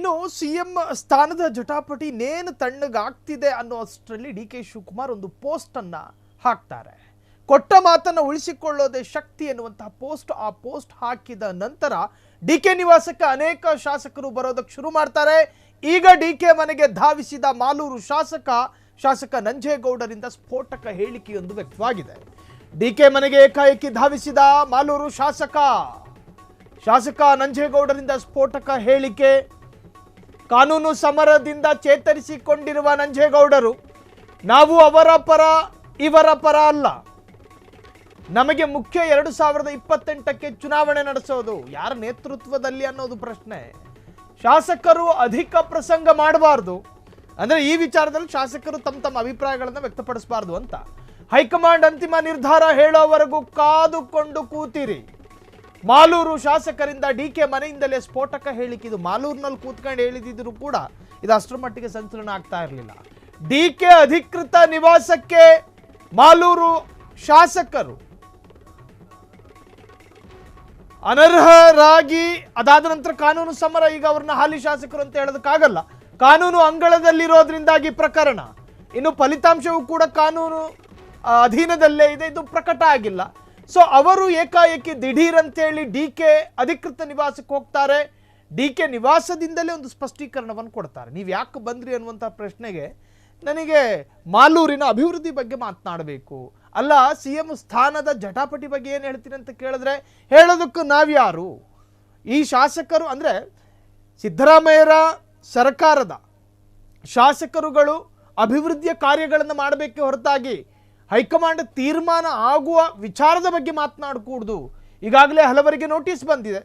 ಇನ್ನು ಸಿಎಂ ಸ್ಥಾನದ ಜಟಾಪಟಿ ನೇನು ತಣ್ಣಗಾಗ್ತಿದೆ ಅನ್ನೋ ಅಷ್ಟರಲ್ಲಿ ಡಿ ಕೆ ಶಿವಕುಮಾರ್ ಒಂದು ಪೋಸ್ಟ್ ಅನ್ನ ಹಾಕ್ತಾರೆ. ಕೊಟ್ಟ ಮಾತನ್ನ ಉಳಿಸಿಕೊಳ್ಳೋದೇ ಶಕ್ತಿ ಎನ್ನುವಂತಹ ಪೋಸ್ಟ್. ಆ ಪೋಸ್ಟ್ ಹಾಕಿದ ನಂತರ ಡಿ ಕೆ ನಿವಾಸಕ್ಕೆ ಅನೇಕ ಶಾಸಕರು ಬರೋದಕ್ಕೆ ಶುರು ಮಾಡ್ತಾರೆ. ಈಗ ಡಿ ಕೆ ಮನೆಗೆ ಧಾವಿಸಿದ ಮಾಲೂರು ಶಾಸಕ ನಂಜೇಗೌಡರಿಂದ ಸ್ಫೋಟಕ ಹೇಳಿಕೆಯೊಂದು ವ್ಯಕ್ತವಾಗಿದೆ. ಡಿ ಕೆ ಮನೆಗೆ ಏಕಾಏಕಿ ಧಾವಿಸಿದ ಮಾಲೂರು ಶಾಸಕ ನಂಜೇಗೌಡರಿಂದ ಸ್ಫೋಟಕ ಹೇಳಿಕೆ. ಕಾನೂನು ಸಮರದಿಂದ ಚೇತರಿಸಿಕೊಂಡಿರುವ ನಂಜೇಗೌಡರು ನಾವು ಅವರ ಪರ ಇವರ ಪರ ಅಲ್ಲ, ನಮಗೆ ಮುಖ್ಯ 2028ಕ್ಕೆ ಚುನಾವಣೆ ನಡೆಸೋದು, ಯಾರ ನೇತೃತ್ವದಲ್ಲಿ ಅನ್ನೋದು ಪ್ರಶ್ನೆ. ಶಾಸಕರು ಅಧಿಕ ಪ್ರಸಂಗ ಮಾಡಬಾರ್ದು, ಅಂದ್ರೆ ಈ ವಿಚಾರದಲ್ಲಿ ಶಾಸಕರು ತಮ್ಮ ಅಭಿಪ್ರಾಯಗಳನ್ನು ವ್ಯಕ್ತಪಡಿಸಬಾರ್ದು ಅಂತ. ಹೈಕಮಾಂಡ್ ಅಂತಿಮ ನಿರ್ಧಾರ ಹೇಳೋವರೆಗೂ ಕಾದುಕೊಂಡು ಕೂತಿರಿ. ಮಾಲೂರು ಶಾಸಕರಿಂದ ಡಿ ಕೆ ಮನೆಯಿಂದಲೇ ಸ್ಫೋಟಕ ಹೇಳಿಕೆ. ಇದು ಮಾಲೂರಿನಲ್ಲಿ ಕೂತ್ಕೊಂಡು ಹೇಳಿದ್ರು ಕೂಡ ಇದು ಅಷ್ಟರ ಮಟ್ಟಿಗೆ ಸಂಚಲನ ಆಗ್ತಾ ಇರಲಿಲ್ಲ. ಡಿ ಕೆ ಅಧಿಕೃತ ನಿವಾಸಕ್ಕೆ ಮಾಲೂರು ಶಾಸಕರು ಅನರ್ಹರಾಗಿ ಅದಾದ ನಂತರ ಕಾನೂನು ಸಮರ. ಈಗ ಅವ್ರನ್ನ ಹಾಲಿ ಶಾಸಕರು ಅಂತ ಹೇಳೋದಕ್ಕಾಗಲ್ಲ, ಕಾನೂನು ಅಂಗಳದಲ್ಲಿರೋದ್ರಿಂದಾಗಿ ಪ್ರಕರಣ ಇನ್ನು ಫಲಿತಾಂಶವೂ ಕೂಡ ಕಾನೂನು ಅಧೀನದಲ್ಲೇ ಇದೆ, ಇದು ಪ್ರಕಟ ಆಗಿಲ್ಲ. ಸೊ ಅವರು ಏಕಾಏಕಿ ದಿಢೀರ್ ಅಂತೇಳಿ ಡಿ ಕೆ ಅಧಿಕೃತ ನಿವಾಸಕ್ಕೆ ಹೋಗ್ತಾರೆ. ಡಿ ಕೆ ನಿವಾಸದಿಂದಲೇ ಒಂದು ಸ್ಪಷ್ಟೀಕರಣವನ್ನು ಕೊಡ್ತಾರೆ. ನೀವು ಯಾಕೆ ಬಂದ್ರಿ ಅನ್ನುವಂಥ ಪ್ರಶ್ನೆಗೆ ನನಗೆ ಮಾಲೂರಿನ ಅಭಿವೃದ್ಧಿ ಬಗ್ಗೆ ಮಾತನಾಡಬೇಕು, ಅಲ್ಲ ಸಿಎಂ ಸ್ಥಾನದ ಜಟಾಪಟಿ ಬಗ್ಗೆ ಏನು ಹೇಳ್ತೀನಿ ಅಂತ ಕೇಳಿದ್ರೆ ಹೇಳೋದಕ್ಕೂ ನಾವ್ಯಾರು? ಈ ಶಾಸಕರು ಅಂದರೆ ಸಿದ್ದರಾಮಯ್ಯರ ಸರ್ಕಾರದ ಶಾಸಕರುಗಳು ಅಭಿವೃದ್ಧಿಯ ಕಾರ್ಯಗಳನ್ನು ಮಾಡಬೇಕೆ ಹೊರತಾಗಿ ಹೈಕಮಾಂಡ್ ತೀರ್ಮಾನ ಆಗುವ ವಿಚಾರದ ಬಗ್ಗೆ ಮಾತನಾಡಕೂಡ್ದು. ಈಗಾಗಲೇ ಹಲವರಿಗೆ ನೋಟಿಸ್ ಬಂದಿದೆ.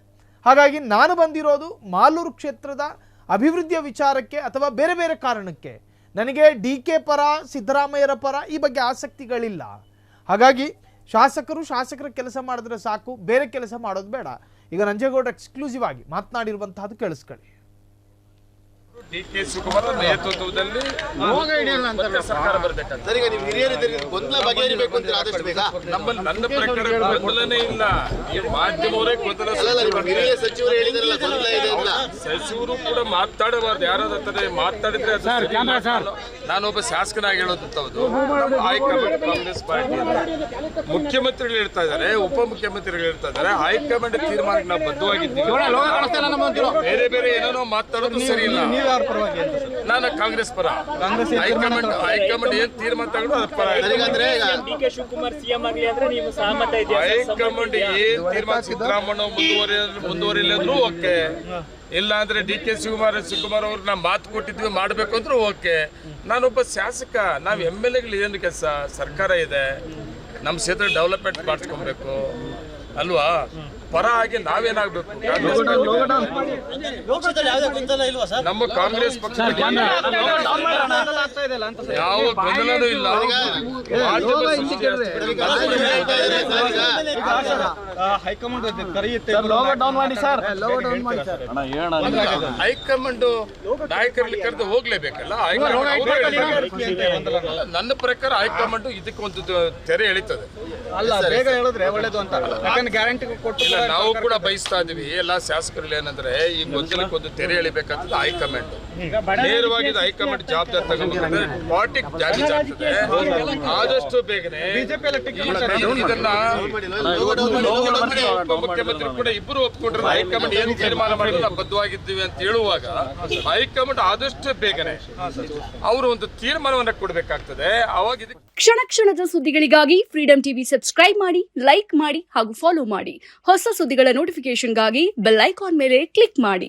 ಹಾಗಾಗಿ ನಾನು ಬಂದಿರೋದು ಮಾಲೂರು ಕ್ಷೇತ್ರದ ಅಭಿವೃದ್ಧಿಯ ವಿಚಾರಕ್ಕೆ ಅಥವಾ ಬೇರೆ ಬೇರೆ ಕಾರಣಕ್ಕೆ. ನನಗೆ ಡಿ ಕೆ ಪರ ಸಿದ್ದರಾಮಯ್ಯರ ಪರ ಈ ಬಗ್ಗೆ ಆಸಕ್ತಿಗಳಿಲ್ಲ. ಹಾಗಾಗಿ ಶಾಸಕರ ಕೆಲಸ ಮಾಡಿದ್ರೆ ಸಾಕು, ಬೇರೆ ಕೆಲಸ ಮಾಡೋದು ಬೇಡ. ಈಗ ನಂಜೇಗೌಡ ಎಕ್ಸ್ಕ್ಲೂಸಿವ್ ಆಗಿ ಮಾತನಾಡಿರುವಂತಹದ್ದು ಕೇಳಿಸ್ಕೊಳ್ಳಿ. ಡಿ ಕೆ ಶಿವಕುಮಾರ್ ನೇತೃತ್ವದಲ್ಲಿ ಸರ್ಕಾರ ಬರಬೇಕಾಗ್ತದೆ. ನನ್ನ ಪ್ರಕಾರ ಗೊಂದಲನೇ ಇಲ್ಲ. ಈ ಮಾಧ್ಯಮವರೇ ಗೊಂದಲ. ಸಚಿವರು ಕೂಡ ಮಾತಾಡಬಾರ್ದು. ಯಾರಾದ್ರೆ ಮಾತಾಡಿದ್ರೆ ನಾನೊಬ್ಬ ಶಾಸಕನಾಗಿ ಹೇಳೋದಂತದ್ದು. ಹೈಕಮಾಂಡ್ ಕಾಂಗ್ರೆಸ್ ಪಾರ್ಟಿ ಮುಖ್ಯಮಂತ್ರಿಗಳು ಹೇಳ್ತಾ ಇದ್ದಾರೆ, ಉಪಮುಖ್ಯಮಂತ್ರಿಗಳು ಹೇಳ್ತಾ ಇದ್ದಾರೆ, ಹೈಕಮಾಂಡ್ ತೀರ್ಮಾನಕ್ಕೆ ನಾವು ಬದ್ಧವಾಗಿದ್ದೀವಿ. ಬೇರೆ ಬೇರೆ ಏನೋ ಮಾತಾಡೋದು ಸರಿ ಇಲ್ಲ. ನಾನು ಕಾಂಗ್ರೆಸ್ ಪರ. ಹೈಕಮಾಂಡ್ ಏನ್ ತೀರ್ಮಾನ ತಗೊಂಡು ಅದ್ರ ಪರ. ಹೈಕಮಾಂಡ್ ಏನ್ ತೀರ್ಮಾನ ಸಿದ್ದರಾಮಯ್ಯ ಮುಂದುವರಿಯಲಾದ್ರೂ ಓಕೆ, ಇಲ್ಲ ಅಂದ್ರೆ ಡಿ ಕೆ ಶಿವಕುಮಾರ್ ಅವ್ರನ್ನ ಮಾತು ಕೊಟ್ಟಿದ್ವಿ ಮಾಡಬೇಕು ಅಂದ್ರೂ ಓಕೆ. ನಾನೊಬ್ಬ ಶಾಸಕ. ನಾವು MLAಗಳು ಏನು ಕೆಲಸ? ಸರ್ಕಾರ ಇದೆ, ನಮ್ಮ ಕ್ಷೇತ್ರ ಡೆವಲಪ್ಮೆಂಟ್ ಮಾಡಿಸ್ಕೊಬೇಕು ಅಲ್ವಾ? ಪರ ಆಗಿ ನಾವೇನಾಗಬೇಕು? ನಮ್ಮ ಕಾಂಗ್ರೆಸ್ ಪಕ್ಷ ಯಾವ ಗೊಂದಲನೂ ಇಲ್ಲ. ಹೈಕಮಾಂಡ್ ನಾಯಕರಲ್ಲಿ ಕರೆದು ಹೋಗ್ಲೇಬೇಕಲ್ಲ. ನನ್ನ ಪ್ರಕಾರ ಹೈಕಮಾಂಡ್ ಇದಕ್ಕೊಂದು ತೆರೆ ಎಳಿತದೆ. ಬೇಗ ಹೇಳಿದ್ರೆ ಒಳ್ಳೇದು ಅಂತ. ಗ್ಯಾರಂಟಿ ಕೊಟ್ಟು ನಾವು ಕೂಡ ಬಯಸ್ತಾ ಇದೀವಿ. ಎಲ್ಲ ಶಾಸಕರಲ್ಲಿ ಏನಂದ್ರೆ ಈ ಗೊಂದಲಕ್ಕೊಂದು ತೆರೆ ಎಳಿಬೇಕಂತ ಹೈಕಮಾಂಡ್ ನೇರವಾಗಿ ಹೈಕಮಾಂಡ್ ಜವಾಬ್ದಾರಿ ತಗೊಂಡ್ರೆ ಪಾರ್ಟಿ ಡ್ಯಾಮೇಜ್ ಆಗ್ತದೆ. ಆದಷ್ಟು ಬೇಗನೆ ಇದನ್ನ ಉಪಮುಖ್ಯಮಂತ್ರಿ ಕೂಡ ಇಬ್ಬರು ಒಪ್ಕೊಂಡ್ರೆ ಹೈಕಮಾಂಡ್ ಏನು ತೀರ್ಮಾನ ಮಾಡಿದ್ರೆ ನಾವು ಬದ್ಧವಾಗಿದ್ದೀವಿ ಅಂತ ಹೇಳುವಾಗ ಹೈಕಮಾಂಡ್ ಆದಷ್ಟು ಬೇಗನೆ ಅವರು ಒಂದು ತೀರ್ಮಾನವನ್ನ ಕೊಡಬೇಕಾಗ್ತದೆ. ಅವಾಗ ಕ್ಷಣ ಕ್ಷಣದ ಸುದ್ದಿಗಳಿಗಾಗಿ ಫ್ರೀಡಂ ಟಿವಿ ಸಬ್ಸ್ಕ್ರೈಬ್ ಮಾಡಿ, ಲೈಕ್ ಮಾಡಿ ಹಾಗೂ ಫಾಲೋ ಮಾಡಿ. ಹೊಸ ಸುದ್ದಿಗಳ ನೋಟಿಫಿಕೇಶನ್ಗಾಗಿ ಬೆಲ್ ಐಕಾನ್ ಮೇಲೆ ಕ್ಲಿಕ್ ಮಾಡಿ.